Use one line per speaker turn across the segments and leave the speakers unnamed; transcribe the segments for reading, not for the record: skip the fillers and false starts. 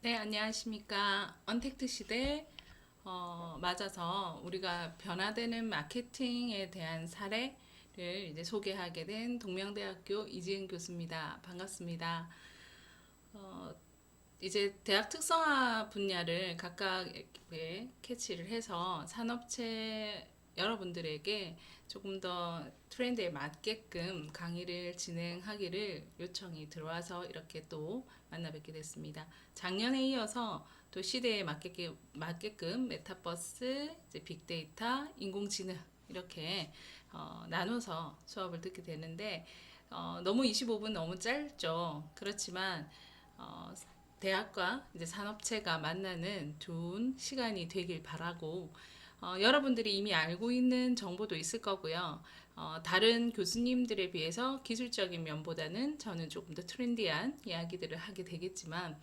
네, 안녕하십니까. 언택트 시대 맞아서 우리가 변화되는 마케팅에 대한 사례를 이제 소개하게 된 동명대학교 이지은 교수입니다. 반갑습니다. 어, 이제 대학 특성화 분야를 각각의 캐치를 해서 산업체 여러분들에게 조금 더 트렌드에 맞게끔 강의를 진행하기를 요청이 들어와서 이렇게 또 만나 뵙게 됐습니다. 작년에 이어서 또 시대에 맞게끔 메타버스, 이제 빅데이터, 인공지능 이렇게 나눠서 수업을 듣게 되는데 너무 25분 너무 짧죠. 그렇지만 어, 대학과 이제 산업체가 만나는 좋은 시간이 되길 바라고 여러분들이 이미 알고 있는 정보도 있을 거고요. 다른 교수님들에 비해서 기술적인 면보다는 저는 조금 더 트렌디한 이야기들을 하게 되겠지만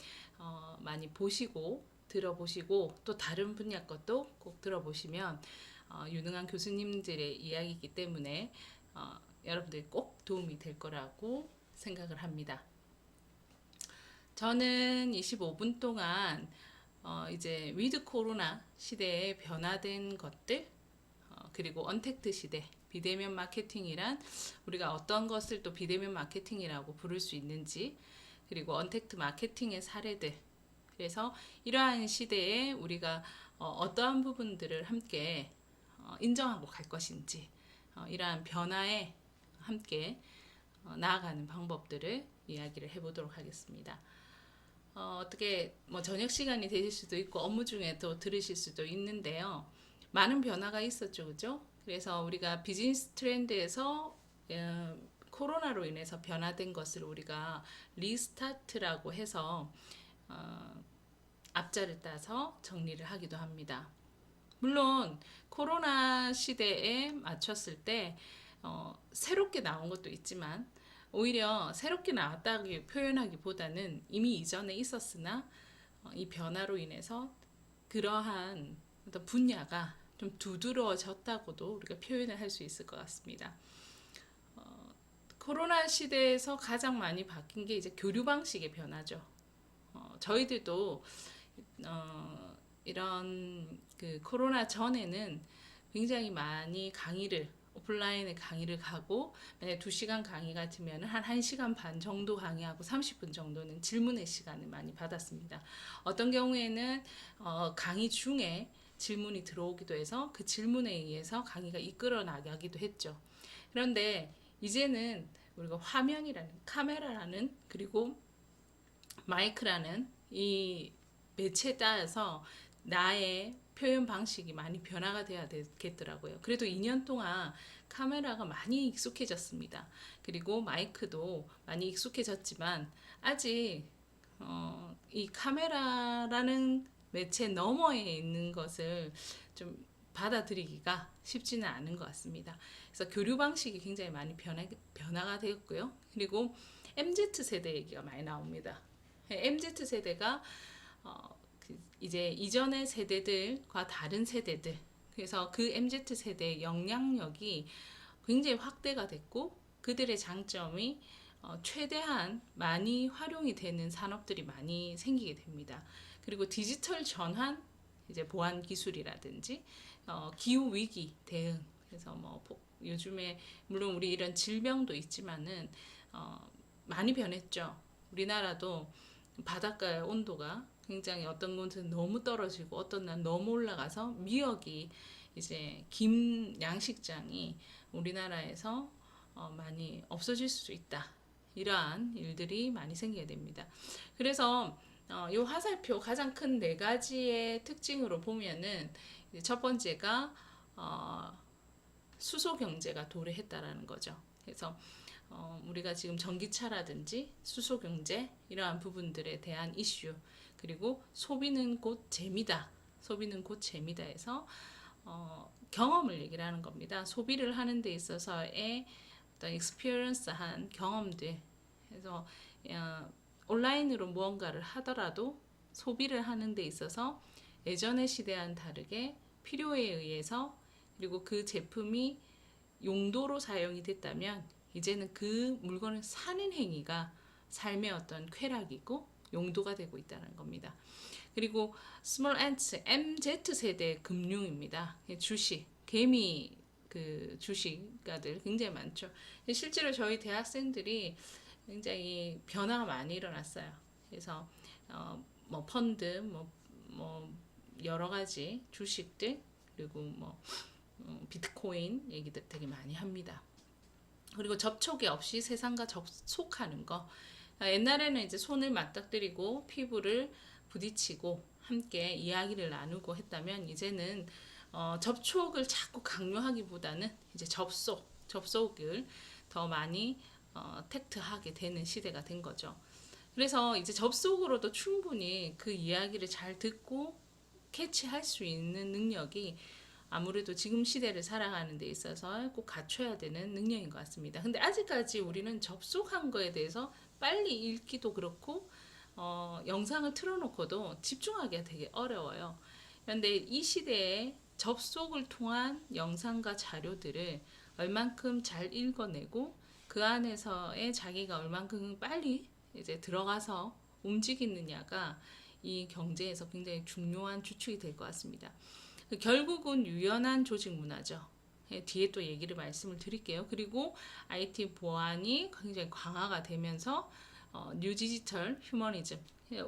많이 보시고 들어보시고 또 다른 분야 것도 꼭 들어보시면 유능한 교수님들의 이야기이기 때문에 여러분들이 꼭 도움이 될 거라고 생각을 합니다. 저는 25분 동안 이제 위드 코로나 시대에 변화된 것들 그리고 언택트 시대 비대면 마케팅이란 우리가 어떤 것을 또 비대면 마케팅이라고 부를 수 있는지 그리고 언택트 마케팅의 사례들 그래서 이러한 시대에 우리가 어떠한 부분들을 함께 인정하고 갈 것인지 이러한 변화에 함께 나아가는 방법들을 이야기를 해보도록 하겠습니다. 어떻게 뭐 저녁 시간이 되실 수도 있고 업무 중에 또 들으실 수도 있는데요. 많은 변화가 있었죠, 그죠? 그래서 우리가 비즈니스 트렌드에서 코로나로 인해서 변화된 것을 우리가 리스타트라고 해서 어, 앞자를 따서 정리를 하기도 합니다. 물론 코로나 시대에 맞췄을 때 새롭게 나온 것도 있지만 오히려 새롭게 나왔다고 표현하기보다는 이미 이전에 있었으나 이 변화로 인해서 그러한 어떤 분야가 좀 두드러졌다고도 우리가 표현을 할 수 있을 것 같습니다. 코로나 시대에서 가장 많이 바뀐 게 이제 교류 방식의 변화죠. 저희들도 이런 그 코로나 전에는 굉장히 많이 강의를 오프라인에 강의를 가고 만약 2시간 강의 같으면 한 1시간 반 정도 강의하고 30분 정도는 질문의 시간을 많이 받았습니다. 어떤 경우에는 강의 중에 질문이 들어오기도 해서 그 질문에 의해서 강의가 이끌어 나가기도 했죠. 그런데 이제는 우리가 화면이라는 카메라라는 그리고 마이크라는 이 매체에 따라서 나의 표현 방식이 많이 변화가 돼야 되겠더라고요. 그래도 2년 동안 카메라가 많이 익숙해졌습니다. 그리고 마이크도 많이 익숙해졌지만 아직 이 카메라라는 매체 너머에 있는 것을 좀 받아들이기가 쉽지는 않은 것 같습니다. 그래서 교류 방식이 굉장히 많이 변화가 되었고요. 그리고 MZ 세대 얘기가 많이 나옵니다. MZ 세대가 이제 이전의 세대들과 다른 세대들 그래서 그 MZ 세대의 영향력이 굉장히 확대가 됐고 그들의 장점이 최대한 많이 활용이 되는 산업들이 많이 생기게 됩니다. 그리고 디지털 전환, 이제 보안 기술이라든지 기후 위기 대응. 그래서 뭐 요즘에 물론 우리 이런 질병도 있지만은 많이 변했죠. 우리나라도 바닷가의 온도가 굉장히 어떤 곳은 너무 떨어지고 어떤 날 너무 올라가서 미역이 이제 김 양식장이 우리나라에서 많이 없어질 수 있다. 이러한 일들이 많이 생기게 됩니다. 그래서 이 화살표 가장 큰 네 가지의 특징으로 보면은 첫 번째가 수소 경제가 도래했다라는 거죠. 그래서 우리가 지금 전기차라든지 수소 경제 이러한 부분들에 대한 이슈 그리고 소비는 곧 재미다. 소비는 곧 재미다에서 경험을 얘기를 하는 겁니다. 소비를 하는 데 있어서의 어떤 익스피리언스한 경험들. 그래서 온라인으로 무언가를 하더라도 소비를 하는 데 있어서 예전의 시대와는 다르게 필요에 의해서 그리고 그 제품이 용도로 사용이 됐다면 이제는 그 물건을 사는 행위가 삶의 어떤 쾌락이고 용도가 되고 있다는 겁니다. 그리고 스몰 앤츠 MZ세대 금융입니다. 주식, 개미 그 주식가들 굉장히 많죠. 실제로 저희 대학생들이 굉장히 변화가 많이 일어났어요. 그래서 뭐 펀드, 뭐 여러 가지 주식들 그리고 뭐 비트코인 얘기들 되게 많이 합니다. 그리고 접촉이 없이 세상과 접촉하는 거. 옛날에는 이제 손을 맞닥뜨리고 피부를 부딪히고 함께 이야기를 나누고 했다면 이제는 접촉을 자꾸 강요하기보다는 이제 접속을 더 많이 택트하게 되는 시대가 된 거죠. 그래서 이제 접속으로도 충분히 그 이야기를 잘 듣고 캐치할 수 있는 능력이 아무래도 지금 시대를 살아가는 데 있어서 꼭 갖춰야 되는 능력인 것 같습니다. 근데 아직까지 우리는 접속한 거에 대해서 빨리 읽기도 그렇고 영상을 틀어놓고도 집중하기가 되게 어려워요. 그런데 이 시대에 접속을 통한 영상과 자료들을 얼만큼 잘 읽어내고 그 안에서의 자기가 얼만큼 빨리 이제 들어가서 움직이느냐가 이 경제에서 굉장히 중요한 주축이 될 것 같습니다. 결국은 유연한 조직 문화죠. 뒤에 또 얘기를 말씀을 드릴게요. 그리고 IT 보안이 굉장히 강화가 되면서 뉴 디지털 휴머니즘,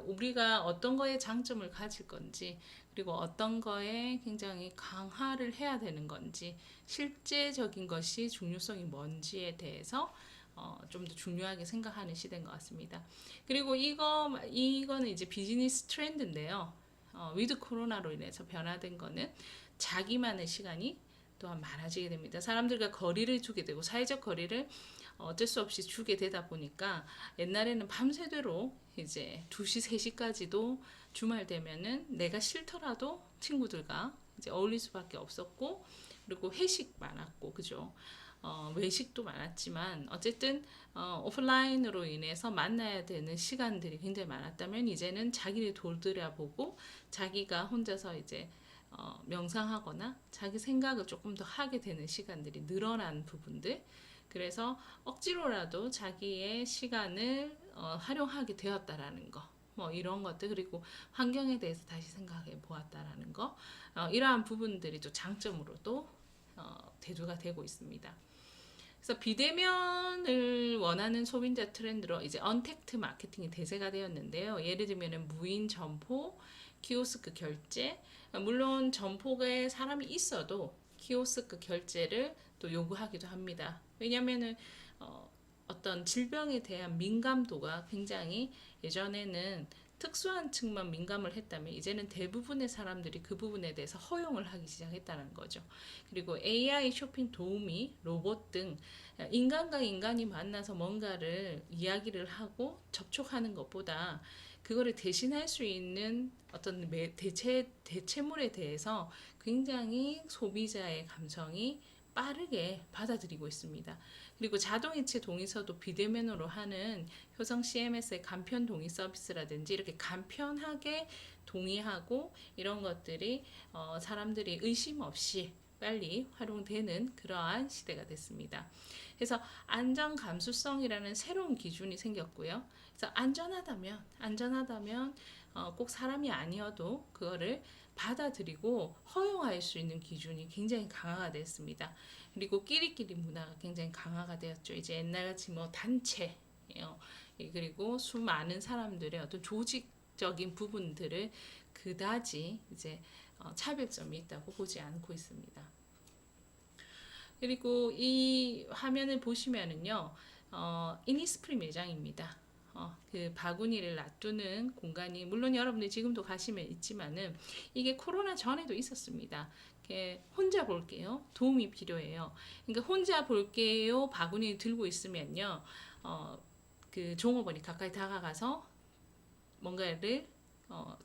우리가 어떤 거에 장점을 가질 건지 그리고 어떤 거에 굉장히 강화를 해야 되는 건지 실제적인 것이 중요성이 뭔지에 대해서 좀 더 중요하게 생각하는 시대인 것 같습니다. 그리고 이거는 이제 비즈니스 트렌드인데요. 위드 코로나로 인해서 변화된 거는 자기만의 시간이 또한 많아지게 됩니다. 사람들과 거리를 두게 되고 사회적 거리를 어쩔 수 없이 주게 되다 보니까 옛날에는 밤새도록 이제 2시, 3시까지도 주말 되면은 내가 싫더라도 친구들과 이제 어울릴 수밖에 없었고 그리고 회식 많았고 그죠. 외식도 많았지만 어쨌든 오프라인으로 인해서 만나야 되는 시간들이 굉장히 많았다면 이제는 자기를 돌돌아보고 자기가 혼자서 이제 명상하거나 자기 생각을 조금 더 하게 되는 시간들이 늘어난 부분들 그래서 억지로라도 자기의 시간을 활용하게 되었다라는 거 뭐 이런 것들 그리고 환경에 대해서 다시 생각해 보았다라는 거 이러한 부분들이 또 장점으로도 대두가 되고 있습니다. 그래서 비대면을 원하는 소비자 트렌드로 이제 언택트 마케팅이 대세가 되었는데요. 예를 들면 무인 점포, 키오스크 결제, 물론 점포에 사람이 있어도 키오스크 결제를 또 요구하기도 합니다. 왜냐하면은 어떤 질병에 대한 민감도가 굉장히 예전에는 특수한 층만 민감을 했다면 이제는 대부분의 사람들이 그 부분에 대해서 허용을 하기 시작했다는 거죠. 그리고 AI 쇼핑 도우미, 로봇 등 인간과 인간이 만나서 뭔가를 이야기를 하고 접촉하는 것보다 그거를 대신할 수 있는 어떤 대체물에 대해서 굉장히 소비자의 감성이 빠르게 받아들이고 있습니다. 그리고 자동이체 동의서도 비대면으로 하는 효성 CMS의 간편 동의 서비스라든지 이렇게 간편하게 동의하고 이런 것들이 사람들이 의심 없이 빨리 활용되는 그러한 시대가 됐습니다. 그래서 안전 감수성이라는 새로운 기준이 생겼고요. 그래서 안전하다면 꼭 사람이 아니어도 그거를 받아들이고 허용할 수 있는 기준이 굉장히 강화가 됐습니다. 그리고 끼리끼리 문화가 굉장히 강화가 되었죠. 이제 옛날같이 뭐 단체 그리고 수많은 사람들의 어떤 조직적인 부분들을 그다지 이제 차별점이 있다고 보지 않고 있습니다. 그리고 이 화면을 보시면은요, 이니스프리 매장입니다. 그 바구니를 놔두는 공간이 물론 여러분들 지금도 가시면 있지만은 이게 코로나 전에도 있었습니다. 혼자 볼게요. 도움이 필요해요. 그러니까 혼자 볼게요. 바구니 들고 있으면요, 그 종업원이 가까이 다가가서 뭔가를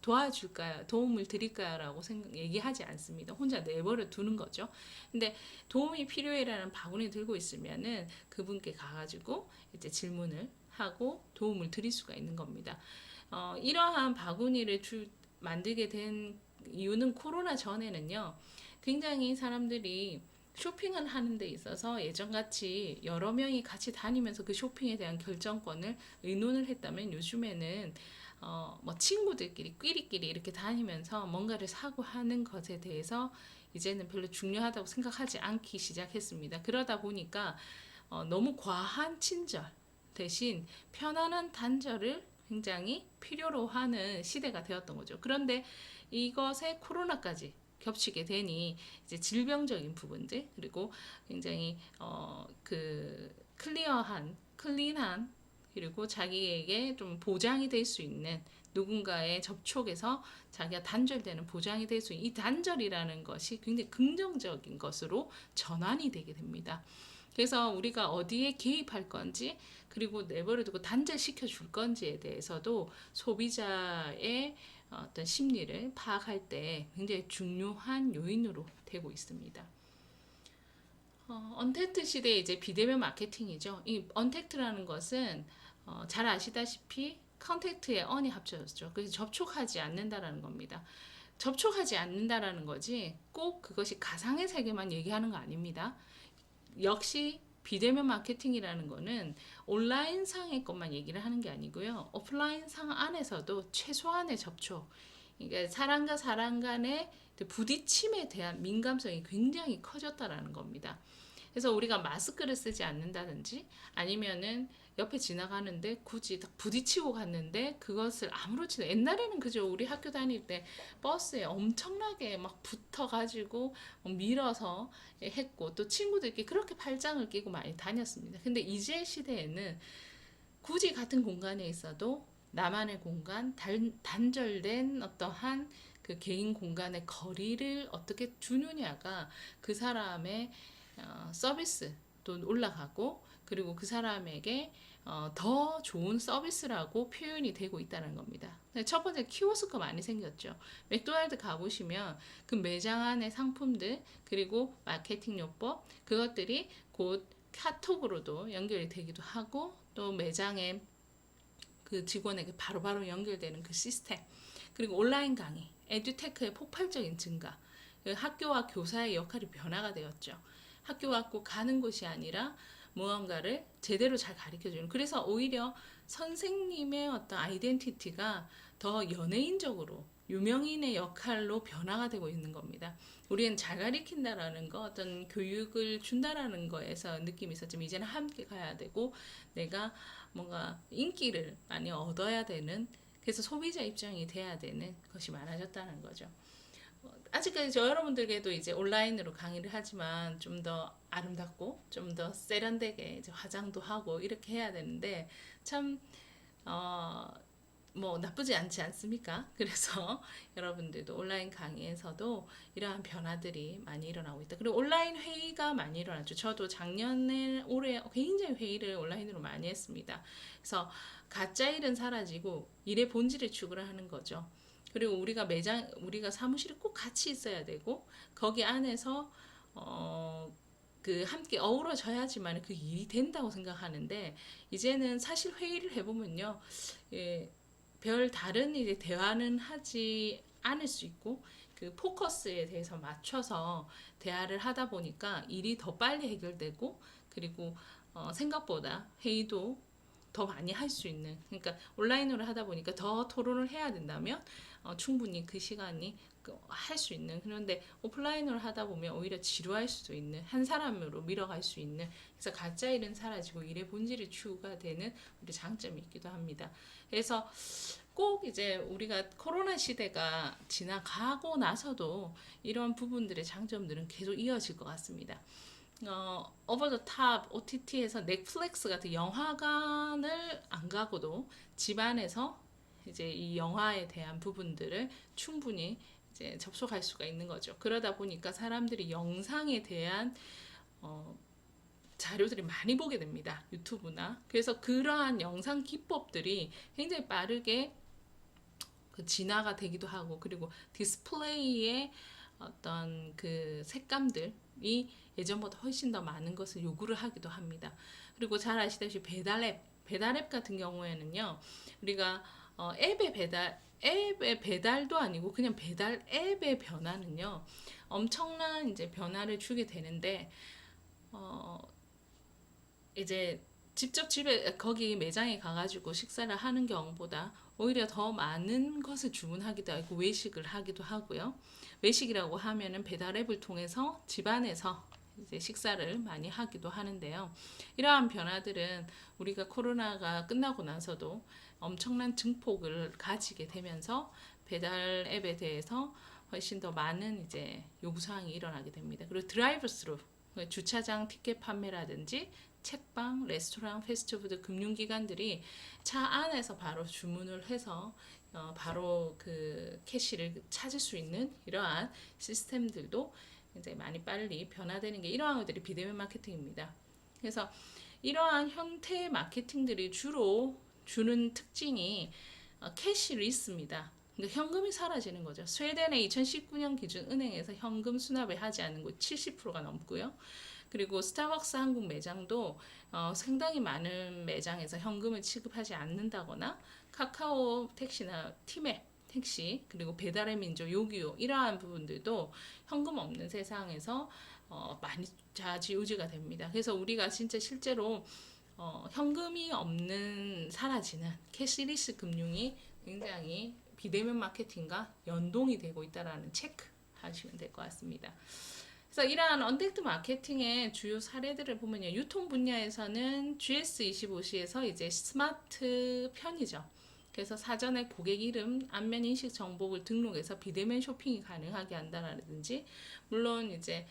도와줄까요? 도움을 드릴까요? 라고 얘기하지 않습니다. 혼자 내버려 두는 거죠. 근데 도움이 필요해라는 바구니 들고 있으면은 그분께 가가지고 이제 질문을 하고 도움을 드릴 수가 있는 겁니다. 이러한 바구니를 만들게 된 이유는 코로나 전에는요, 굉장히 사람들이 쇼핑을 하는 데 있어서 예전같이 여러 명이 같이 다니면서 그 쇼핑에 대한 결정권을 의논을 했다면 요즘에는 뭐 친구들끼리 끼리끼리 이렇게 다니면서 뭔가를 사고 하는 것에 대해서 이제는 별로 중요하다고 생각하지 않기 시작했습니다. 그러다 보니까 너무 과한 친절 대신 편안한 단절을 굉장히 필요로 하는 시대가 되었던 거죠. 그런데 이것에 코로나까지 겹치게 되니 이제 질병적인 부분들 그리고 굉장히 클린한 그리고 자기에게 좀 보장이 될 수 있는 누군가의 접촉에서 자기가 단절되는 보장이 될 수 있는 이 단절이라는 것이 굉장히 긍정적인 것으로 전환이 되게 됩니다. 그래서 우리가 어디에 개입할 건지 그리고 내버려두고 단절시켜 줄 건지에 대해서도 소비자의 어떤 심리를 파악할 때 굉장히 중요한 요인으로 되고 있습니다. 언택트 시대에 이제 비대면 마케팅이죠. 이 언택트라는 것은 잘 아시다시피 컨택트에 언이 합쳐졌죠. 그래서 접촉하지 않는다라는 겁니다. 접촉하지 않는다라는 거지 꼭 그것이 가상의 세계만 얘기하는 거 아닙니다. 역시 비대면 마케팅이라는 거는 온라인 상의 것만 얘기를 하는 게 아니고요. 오프라인 상 안에서도 최소한의 접촉, 그러니까 사람과 사람 간의 부딪힘에 대한 민감성이 굉장히 커졌다라는 겁니다. 그래서 우리가 마스크를 쓰지 않는다든지 아니면은 옆에 지나가는데 굳이 딱 부딪히고 갔는데 그것을 아무렇지도 옛날에는 그죠 우리 학교 다닐 때 버스에 엄청나게 막 붙어가지고 밀어서 했고 또 친구들끼리 그렇게 팔짱을 끼고 많이 다녔습니다. 근데 이제 시대에는 굳이 같은 공간에 있어도 나만의 공간, 단절된 어떠한 그 개인 공간의 거리를 어떻게 두느냐가 그 사람의 서비스도 올라가고 그리고 그 사람에게 더 좋은 서비스라고 표현이 되고 있다는 겁니다. 첫 번째 키오스크 많이 생겼죠. 맥도날드 가보시면 그 매장 안의 상품들 그리고 마케팅 요법 그것들이 곧 카톡으로도 연결이 되기도 하고 또 매장에 그 직원에게 바로바로 연결되는 그 시스템 그리고 온라인 강의 에듀테크의 폭발적인 증가 학교와 교사의 역할이 변화가 되었죠. 학교가 꼭 가는 곳이 아니라 무언가를 제대로 잘 가르쳐주는 그래서 오히려 선생님의 어떤 아이덴티티가 더 연예인적으로 유명인의 역할로 변화가 되고 있는 겁니다. 우리는 잘 가르친다라는 거 어떤 교육을 준다라는 거에서 느낌이 있었지만 이제는 함께 가야 되고 내가 뭔가 인기를 많이 얻어야 되는 그래서 소비자 입장이 돼야 되는 것이 많아졌다는 거죠. 아직까지 저 여러분들에게도 이제 온라인으로 강의를 하지만 좀 더 아름답고 좀 더 세련되게 이제 화장도 하고 이렇게 해야 되는데 참 뭐 나쁘지 않지 않습니까? 그래서 여러분들도 온라인 강의에서도 이러한 변화들이 많이 일어나고 있다. 그리고 온라인 회의가 많이 일어났죠. 저도 작년에 올해 굉장히 회의를 온라인으로 많이 했습니다. 그래서 가짜 일은 사라지고 일의 본질을 추구하는 거죠. 그리고 우리가 사무실에 꼭 같이 있어야 되고 거기 안에서 그 함께 어우러져야지만 그 일이 된다고 생각하는데 이제는 사실 회의를 해보면요, 별 다른 이제 대화는 하지 않을 수 있고 그 포커스에 대해서 맞춰서 대화를 하다 보니까 일이 더 빨리 해결되고 그리고 생각보다 회의도 더 많이 할 수 있는 그러니까 온라인으로 하다 보니까 더 토론을 해야 된다면 충분히 그 시간이 할 수 있는 그런데 오프라인으로 하다 보면 오히려 지루할 수도 있는 한 사람으로 밀어갈 수 있는 그래서 가짜 일은 사라지고 일의 본질이 추구가 되는 우리 장점이 있기도 합니다. 그래서 꼭 이제 우리가 코로나 시대가 지나가고 나서도 이런 부분들의 장점들은 계속 이어질 것 같습니다. 오버 더 탑 OTT에서 넷플릭스 같은 영화관을 안 가고도 집안에서 이제 이 영화에 대한 부분들을 충분히 이제 접속할 수가 있는 거죠. 그러다 보니까 사람들이 영상에 대한 자료들이 많이 보게 됩니다. 유튜브나. 그래서 그러한 영상 기법들이 굉장히 빠르게 그 진화가 되기도 하고 그리고 디스플레이의 어떤 그 색감들이 예전보다 훨씬 더 많은 것을 요구를 하기도 합니다. 그리고 잘 아시다시피 배달앱 같은 경우에는요, 우리가 앱의 배달도 아니고 그냥 배달 앱의 변화는요, 엄청난 이제 변화를 주게 되는데, 이제 직접 집에 거기 매장에 가가지고 식사를 하는 경우보다 오히려 더 많은 것을 주문하기도 하고 외식을 하기도 하고요. 외식이라고 하면은 배달앱을 통해서 집안에서 이제 식사를 많이 하기도 하는데요. 이러한 변화들은 우리가 코로나가 끝나고 나서도 엄청난 증폭을 가지게 되면서 배달 앱에 대해서 훨씬 더 많은 이제 요구사항이 일어나게 됩니다. 그리고 드라이브 스루, 주차장 티켓 판매라든지 책방, 레스토랑, 패스트푸드, 금융기관들이 차 안에서 바로 주문을 해서 바로 그 캐시를 찾을 수 있는 이러한 시스템들도 이제 많이 빨리 변화되는 게 이러한 것들이 비대면 마케팅입니다. 그래서 이러한 형태의 마케팅들이 주로 주는 특징이 캐시를 있습니다. 그러니까 현금이 사라지는 거죠. 스웨덴의 2019년 기준 은행에서 현금 수납을 하지 않는 곳 70%가 넘고요. 그리고 스타벅스 한국 매장도 상당히 많은 매장에서 현금을 취급하지 않는다거나 카카오 택시나 티맵 택시 그리고 배달의 민족 요기요 이러한 부분들도 현금 없는 세상에서 많이 좌지우지가 됩니다. 그래서 우리가 진짜 실제로 현금이 없는 사라지는 캐시리스 금융이 굉장히 비대면 마케팅과 연동이 되고 있다라는 체크 하시면 될 것 같습니다. 그래서 이러한 언택트 마케팅의 주요 사례들을 보면요. 유통 분야에서는 GS25시에서 이제 스마트 편의점. 그래서 사전에 고객 이름, 안면 인식 정보를 등록해서 비대면 쇼핑이 가능하게 한다라든지, 물론 이제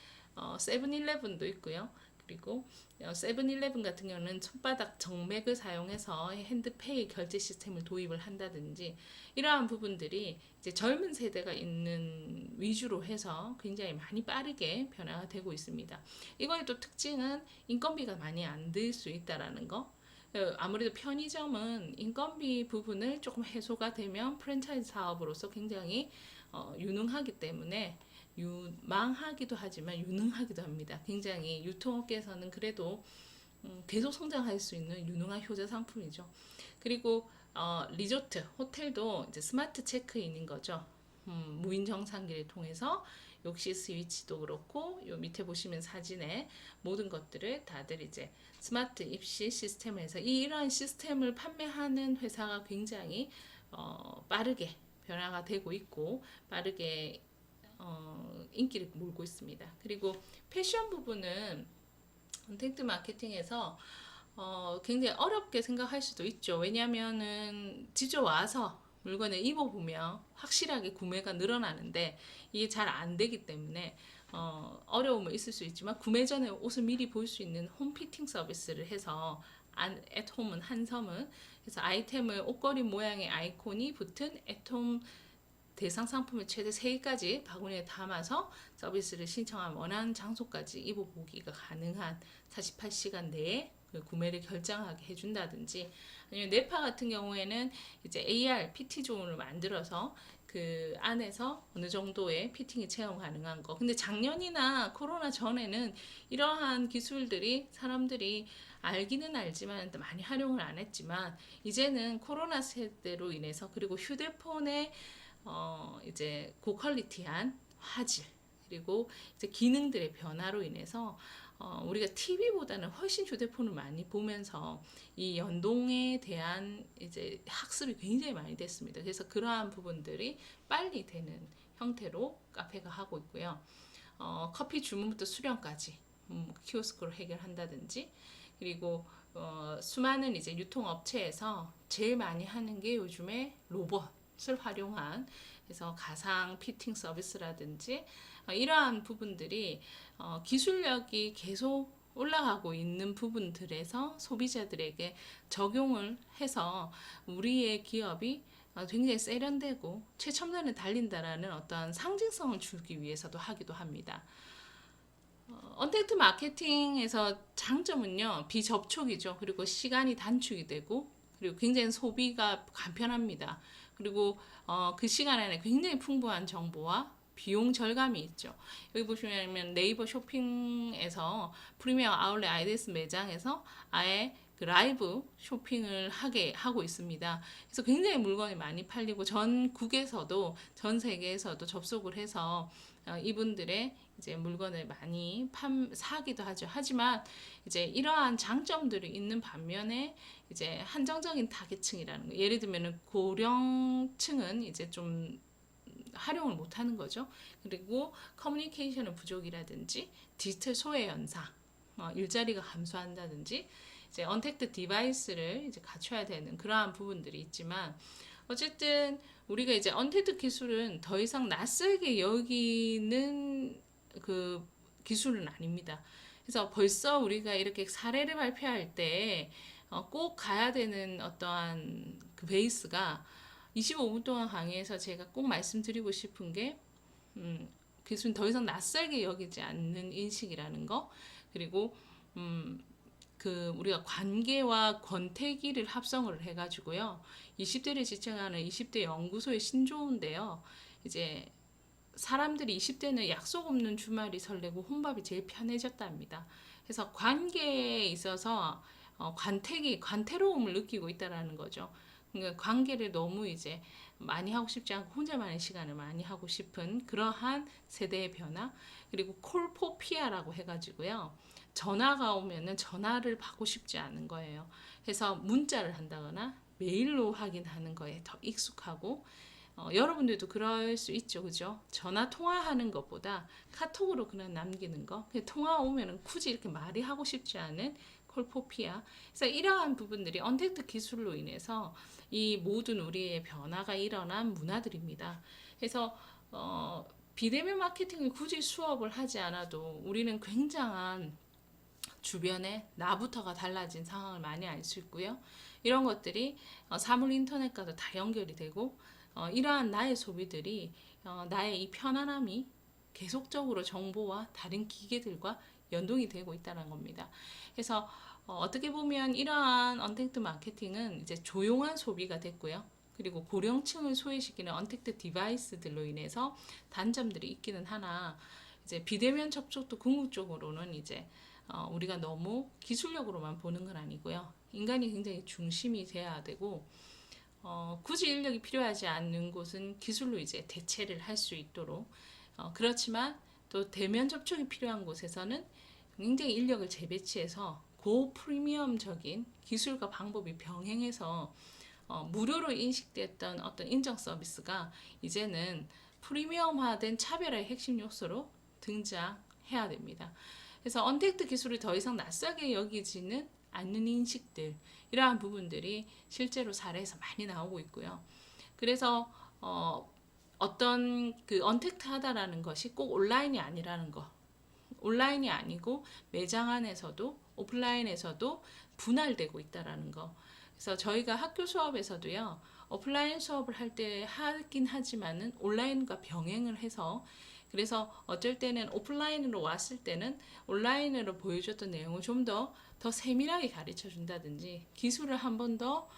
세븐일레븐도 있고요. 그리고 세븐일레븐 같은 경우는 손바닥 정맥을 사용해서 핸드페이 결제 시스템을 도입을 한다든지 이러한 부분들이 이제 젊은 세대가 있는 위주로 해서 굉장히 많이 빠르게 변화가 되고 있습니다. 이거의 또 특징은 인건비가 많이 안 들 수 있다라는 거. 아무래도 편의점은 인건비 부분을 조금 해소가 되면 프랜차이즈 사업으로서 굉장히 유능하기 때문에 망하기도 하지만 유능하기도 합니다. 굉장히 유통업계에서는 그래도 계속 성장할 수 있는 유능한 효자 상품이죠. 그리고 리조트, 호텔도 이제 스마트 체크인인 거죠. 무인 정상기를 통해서 역시 스위치도 그렇고 요 밑에 보시면 사진에 모든 것들을 다들 이제 스마트 입시 시스템을 해서 이러한 시스템을 판매하는 회사가 굉장히 빠르게 변화가 되고 있고 빠르게 인기를 몰고 있습니다. 그리고 패션 부분은 컨텐츠 마케팅에서 굉장히 어렵게 생각할 수도 있죠. 왜냐하면은 직접 와서 물건을 입어보면 확실하게 구매가 늘어나는데 이게 잘 안 되기 때문에 어려움은 있을 수 있지만 구매 전에 옷을 미리 볼 수 있는 홈피팅 서비스를 해서 @홈은 한섬은 그래서 아이템을 옷걸이 모양의 아이콘이 붙은 @홈 대상 상품을 최대 3개까지 바구니에 담아서 서비스를 신청하면 원하는 장소까지 입어보기가 가능한 48시간 내에 구매를 결정하게 해준다든지 아니면 네파 같은 경우에는 이제 AR PT 존을 만들어서 그 안에서 어느 정도의 피팅이 체험 가능한 거. 근데 작년이나 코로나 전에는 이러한 기술들이 사람들이 알기는 알지만 많이 활용을 안 했지만 이제는 코로나 세대로 인해서 그리고 휴대폰에 이제 고퀄리티한 화질 그리고 이제 기능들의 변화로 인해서 우리가 TV보다는 훨씬 휴대폰을 많이 보면서 이 연동에 대한 이제 학습이 굉장히 많이 됐습니다. 그래서 그러한 부분들이 빨리 되는 형태로 카페가 하고 있고요. 커피 주문부터 수령까지 키오스크로 해결한다든지 그리고 수많은 이제 유통업체에서 제일 많이 하는 게 요즘에 로봇을 활용한 그래서 가상 피팅 서비스라든지 이러한 부분들이 기술력이 계속 올라가고 있는 부분들에서 소비자들에게 적용을 해서 우리의 기업이 굉장히 세련되고 최첨단에 달린다라는 어떤 상징성을 주기 위해서도 하기도 합니다. 언택트 마케팅에서 장점은요 비접촉이죠. 그리고 시간이 단축이 되고 그리고 굉장히 소비가 간편합니다. 그리고 그 시간 안에 굉장히 풍부한 정보와 비용 절감이 있죠. 여기 보시면 네이버 쇼핑에서 프리미엄 아울렛 아이데스 매장에서 아예 그 라이브 쇼핑을 하게 하고 있습니다. 그래서 굉장히 물건이 많이 팔리고 전국에서도 전 세계에서도 접속을 해서 이분들의 이제 물건을 많이 사기도 하죠. 하지만 이제 이러한 장점들이 있는 반면에 이제 한정적인 타겟층이라는 거. 예를 들면은 고령층은 이제 좀 활용을 못하는 거죠. 그리고 커뮤니케이션의 부족이라든지 디지털 소외 현상, 일자리가 감소한다든지 이제 언택트 디바이스를 이제 갖춰야 되는 그러한 부분들이 있지만 어쨌든 우리가 이제 언택트 기술은 더 이상 낯설게 여기는 그 기술은 아닙니다. 그래서 벌써 우리가 이렇게 사례를 발표할 때 꼭 가야 되는 어떠한 그 베이스가 25분 동안 강의에서 제가 꼭 말씀드리고 싶은 게 기술은 더 이상 낯설게 여기지 않는 인식이라는 거. 그리고 그 우리가 관계와 권태기를 합성을 해가지고요. 20대를 지칭하는 20대 연구소의 신조어인데요. 이제 사람들이 20대는 약속 없는 주말이 설레고 혼밥이 제일 편해졌답니다. 그래서 관계에 있어서 관태로움을 느끼고 있다라는 거죠. 그러니까 관계를 너무 이제 많이 하고 싶지 않고 혼자만의 시간을 많이 하고 싶은 그러한 세대의 변화. 그리고 콜포피아라고 해가지고요. 전화가 오면은 전화를 받고 싶지 않은 거예요. 그래서 문자를 한다거나 메일로 확인하는 거에 더 익숙하고 여러분들도 그럴 수 있죠, 그죠? 전화 통화하는 것보다 카톡으로 그냥 남기는 거. 그냥 통화 오면은 굳이 이렇게 말이 하고 싶지 않은 콜포피아. 그래서 이러한 부분들이 언택트 기술로 인해서 이 모든 우리의 변화가 일어난 문화들입니다. 그래서 비대면 마케팅을 굳이 수업을 하지 않아도 우리는 굉장한 주변에 나부터가 달라진 상황을 많이 알 수 있고요. 이런 것들이 사물 인터넷과도 다 연결이 되고 이러한 나의 소비들이 나의 이 편안함이 계속적으로 정보와 다른 기계들과 연동이 되고 있다는 겁니다. 그래서 어떻게 보면 이러한 언택트 마케팅은 이제 조용한 소비가 됐고요. 그리고 고령층을 소외시키는 언택트 디바이스들로 인해서 단점들이 있기는 하나 이제 비대면 접촉도 궁극적으로는 이제 우리가 너무 기술력으로만 보는 건 아니고요. 인간이 굉장히 중심이 돼야 되고 굳이 인력이 필요하지 않는 곳은 기술로 이제 대체를 할 수 있도록 그렇지만 또 대면 접촉이 필요한 곳에서는 굉장히 인력을 재배치해서 고프리미엄적인 기술과 방법이 병행해서 무료로 인식됐던 어떤 인정 서비스가 이제는 프리미엄화된 차별화의 핵심 요소로 등장해야 됩니다. 그래서 언택트 기술이 더 이상 낯설게 여기지는 않는 인식들 이러한 부분들이 실제로 사례에서 많이 나오고 있고요. 그래서 어떤 그 언택트하다라는 것이 꼭 온라인이 아니라는 거. 온라인이 아니고 매장 안에서도 오프라인에서도 분할되고 있다라는 거. 그래서 저희가 학교 수업에서도요. 오프라인 수업을 할 때 하긴 하지만은 온라인과 병행을 해서 그래서 어쩔 때는 오프라인으로 왔을 때는 온라인으로 보여줬던 내용을 좀 더 세밀하게 가르쳐 준다든지 기술을 한 번 더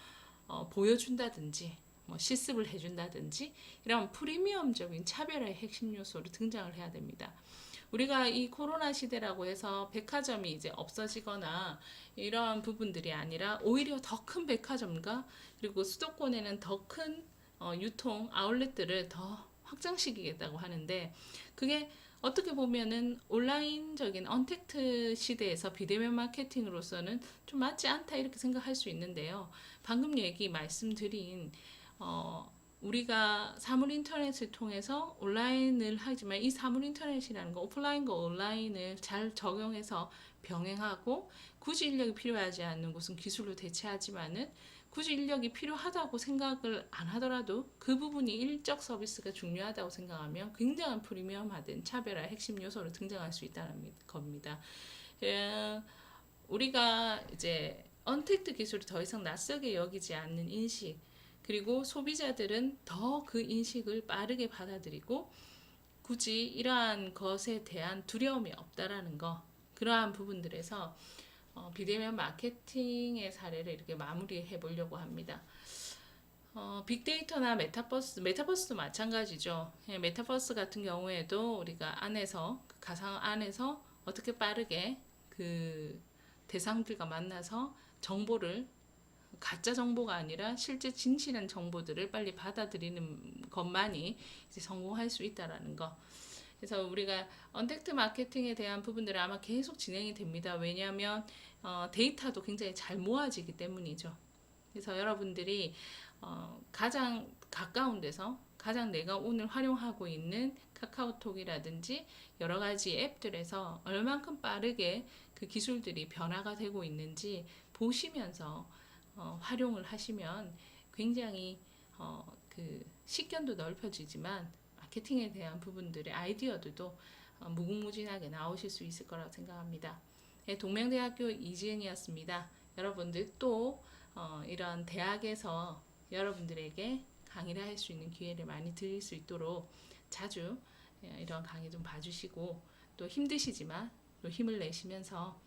보여준다든지 뭐 실습을 해준다든지 이런 프리미엄적인 차별화의 핵심 요소로 등장을 해야 됩니다. 우리가 이 코로나 시대라고 해서 백화점이 이제 없어지거나 이러한 부분들이 아니라 오히려 더 큰 백화점과 그리고 수도권에는 더 큰 유통 아울렛들을 더 확장시키겠다고 하는데 그게 어떻게 보면은 온라인적인 언택트 시대에서 비대면 마케팅으로서는 좀 맞지 않다 이렇게 생각할 수 있는데요. 방금 말씀드린 우리가 사물 인터넷을 통해서 온라인을 하지만 이 사물 인터넷이라는 거 오프라인과 온라인을 잘 적용해서 병행하고 굳이 인력이 필요하지 않는 곳은 기술로 대체하지만은 굳이 인력이 필요하다고 생각을 안 하더라도 그 부분이 일적 서비스가 중요하다고 생각하면 굉장한 프리미엄화된 차별화 핵심 요소로 등장할 수 있다는 겁니다. 우리가 이제 언택트 기술이 더 이상 낯설게 여기지 않는 인식 그리고 소비자들은 더 그 인식을 빠르게 받아들이고 굳이 이러한 것에 대한 두려움이 없다라는 거 그러한 부분들에서 비대면 마케팅의 사례를 이렇게 마무리해 보려고 합니다. 빅데이터나 메타버스도 마찬가지죠. 메타버스 같은 경우에도 우리가 안에서 가상 안에서 어떻게 빠르게 그 대상들과 만나서 정보를 가짜 정보가 아니라 실제 진실한 정보들을 빨리 받아들이는 것만이 이제 성공할 수 있다라는 거. 그래서 우리가 언택트 마케팅에 대한 부분들은 아마 계속 진행이 됩니다. 왜냐하면 데이터도 굉장히 잘 모아지기 때문이죠. 그래서 여러분들이 가장 가까운 데서 가장 내가 오늘 활용하고 있는 카카오톡이라든지 여러 가지 앱들에서 얼만큼 빠르게 그 기술들이 변화가 되고 있는지 보시면서 활용을 하시면 굉장히 그 식견도 넓혀지지만 마케팅에 대한 부분들의 아이디어들도 무궁무진하게 나오실 수 있을 거라고 생각합니다. 네, 동명대학교 이지은이었습니다. 여러분들 또 이런 대학에서 여러분들에게 강의를 할 수 있는 기회를 많이 드릴 수 있도록 자주 이런 강의 좀 봐주시고 또 힘드시지만 또 힘을 내시면서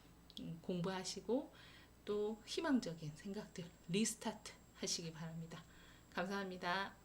공부하시고 또 희망적인 생각들 리스타트 하시기 바랍니다. 감사합니다.